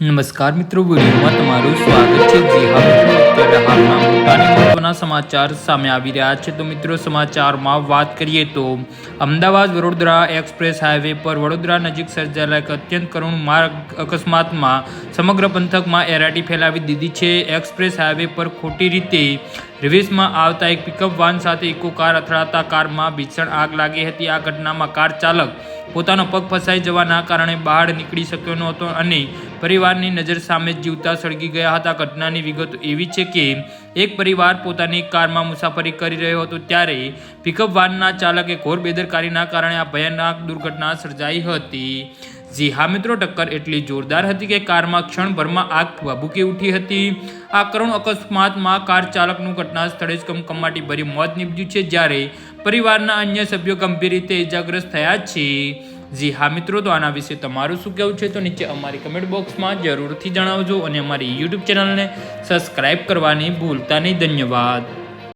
નમસ્કાર મિત્રો, વિડીયોમાં તમારું સ્વાગત છે। જી હા મિત્રો, અત્યારે હાલના મોટાને મહત્વના સમાચાર સામે આવી રહ્યા છે। તો મિત્રો, સમાચારમાં વાત કરીએ તો અમદાવાદ વડોદરા એક્સપ્રેસ હાઈવે પર વડોદરા નજીક સર્જાયેલા એક અત્યંત કરુણ માર્ગ અકસ્માતમાં સમગ્ર પંથકમાં એરાટી ફેલાવી દીધી છે। એક્સપ્રેસ હાઈવે પર ખોટી રીતે રિવર્સમાં આવતા એક પિકઅપ વાન સાથે ઇકો કાર અથડાતા કારમાં ભીષણ આગ લાગી હતી। આ ઘટનામાં કાર ચાલક પોતાનો પગ ફસાઈ જવાના કારણે બહાર નીકળી શક્યો નહોતો અને પરિવારની નજર સામે જ જીવતા સળગી ગયા હતા। ઘટનાની વિગતો એવી છે કે એક પરિવાર પોતાની કારમાં મુસાફરી કરી રહ્યો હતો ત્યારે પિકઅપ વાનના ચાલકે ઘોર બેદરકારીના કારણે આ ભયાનક દુર્ઘટના સર્જાઈ હતી। જી હા મિત્રો, ટક્કર એટલી જોરદાર હતી કે કારમાં ક્ષણભરમાં આગ ભભૂકી ઉઠી હતી। આ કરુણ અકસ્માતમાં કાર ચાલકનું ઘટના સ્થળે જ કમકમાટી ભરી મોત નીપજ્યું છે, જ્યારે પરિવારના અન્ય સભ્યો ગંભીર રીતે ઇજાગ્રસ્ત થયા છે। જી હા મિત્રો, તો આના વિશે તમારું શું કહેવું છે તો નીચે અમારી કમેન્ટ બોક્સમાં જરૂરથી જણાવજો અને અમારી યુટ્યુબ ચેનલને સબસ્ક્રાઈબ કરવાની ભૂલતા નહીં। ધન્યવાદ।